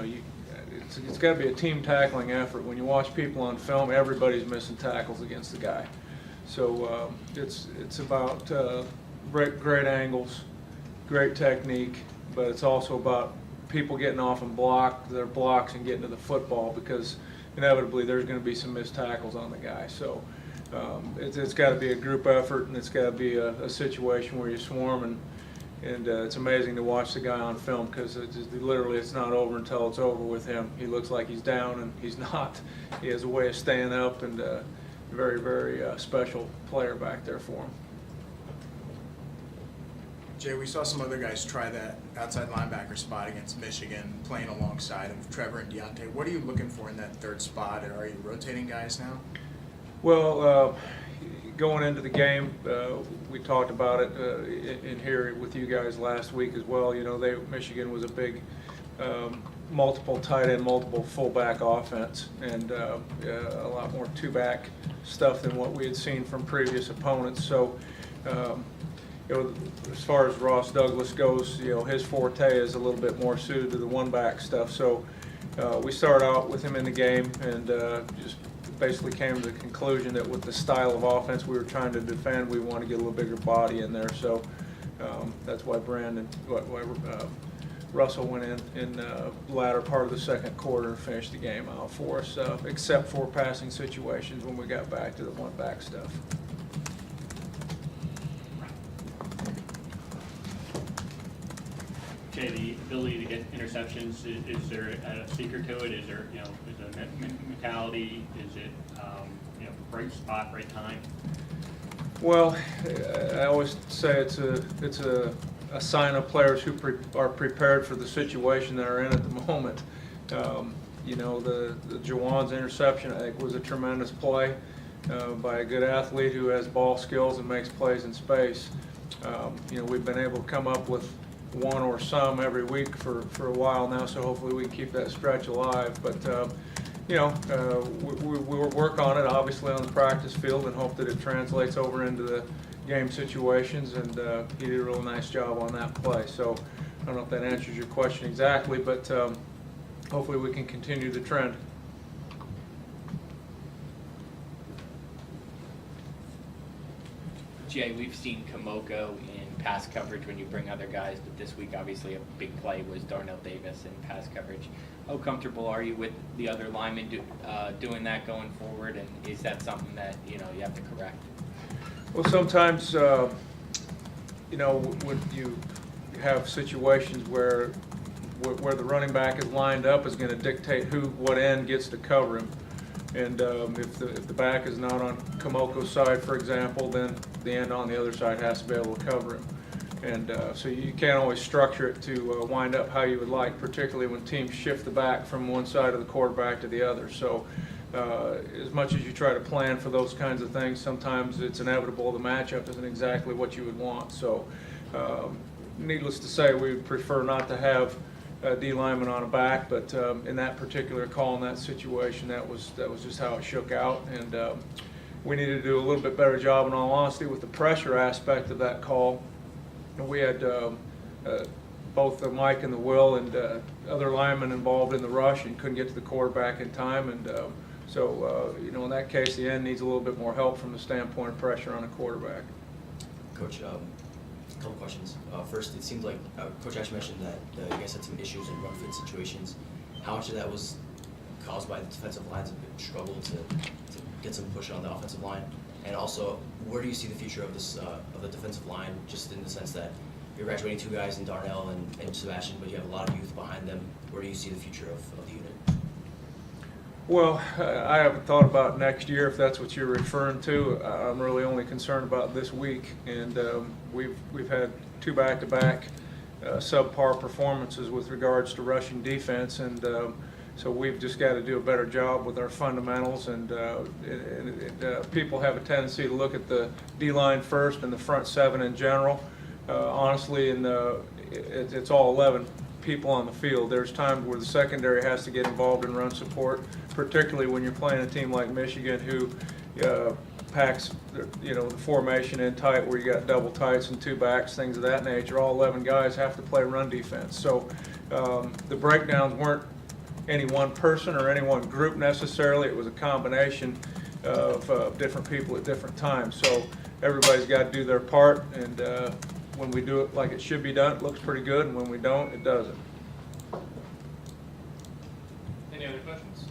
It's got to be a team tackling effort. When you watch people on film, everybody's missing tackles against the guy. So it's about great angles, great technique, but it's also about people getting off and their blocks and getting to the football, because inevitably there's going to be some missed tackles on the guy. So it's got to be a group effort, and it's got to be a situation where you swarm, and it's amazing to watch the guy on film, because literally it's not over until it's over with him. He looks like he's down, and he's not. He has a way of staying up, and very, very special player back there for him. Jay, we saw some other guys try that outside linebacker spot against Michigan, playing alongside of Trevor and Deontay. What are you looking for in that third spot? Are you rotating guys now? Well, going into the game, we talked about it in here with you guys last week as well. You know, Michigan was a big multiple tight end, multiple fullback offense, and a lot more two-back stuff than what we had seen from previous opponents. So, as far as Ross Douglas goes, his forte is a little bit more suited to the one-back stuff. So we started out with him in the game, and just basically came to the conclusion that with the style of offense we were trying to defend, we want to get a little bigger body in there. So that's why Russell went in the latter part of the second quarter and finished the game out for us, except for passing situations when we got back to the one-back stuff. Jay, the ability to get interceptions, is there a secret to it? Is there, is it mentality? Is it, right spot, right time? Well, I always say it's a sign of players who are prepared for the situation they're in at the moment. The Jawan's interception, I think, was a tremendous play by a good athlete who has ball skills and makes plays in space. We've been able to come up with one or some every week for a while now, so hopefully we can keep that stretch alive. But we will work on it, obviously, on the practice field, and hope that it translates over into the game situations, and he did a real nice job on that play. So I don't know if that answers your question exactly, but hopefully we can continue the trend. Jay, we've seen Kamoko in pass coverage when you bring other guys, but this week obviously a big play was Darnell Davis in pass coverage. How comfortable are you with the other linemen doing that going forward, and is that something that you have to correct? Well, sometimes when you have situations where the running back is lined up is going to dictate what end gets to cover him. And if the back is not on Kamoko's side, for example, then the end on the other side has to be able to cover him. And so you can't always structure it to wind up how you would like, particularly when teams shift the back from one side of the quarterback to the other. So as much as you try to plan for those kinds of things, sometimes it's inevitable the matchup isn't exactly what you would want. So needless to say, we would prefer not to have D lineman on a back, but in that particular call, in that situation, that was just how it shook out, and we needed to do a little bit better job, in all honesty, with the pressure aspect of that call. And we had both the Mike and the Will and other linemen involved in the rush and couldn't get to the quarterback in time, and so in that case, the end needs a little bit more help from the standpoint of pressure on a quarterback. Coach, a couple questions. First, it seems like Coach Ash mentioned that you guys had some issues in run fit situations. How much of that was caused by the defensive line's struggle to get some push on the offensive line? And also, where do you see the future of this of the defensive line, just in the sense that you're graduating two guys in Darnell and Sebastian, but you have a lot of youth behind them. Where do you see the future of the unit? Well, I haven't thought about next year, if that's what you're referring to. I'm really only concerned about this week, and we've had two back-to-back subpar performances with regards to rushing defense, and so we've just got to do a better job with our fundamentals. And people have a tendency to look at the D-line first and the front seven in general. Honestly, it's all 11 people on the field. There's times where the secondary has to get involved in run support, particularly when you're playing a team like Michigan who packs the formation in tight, where you got double tights and two backs, things of that nature. All 11 guys have to play run defense. So the breakdowns weren't any one person or any one group necessarily. It was a combination of different people at different times. So everybody's got to do their part, and when we do it like it should be done, it looks pretty good, and when we don't, it doesn't. Any other questions?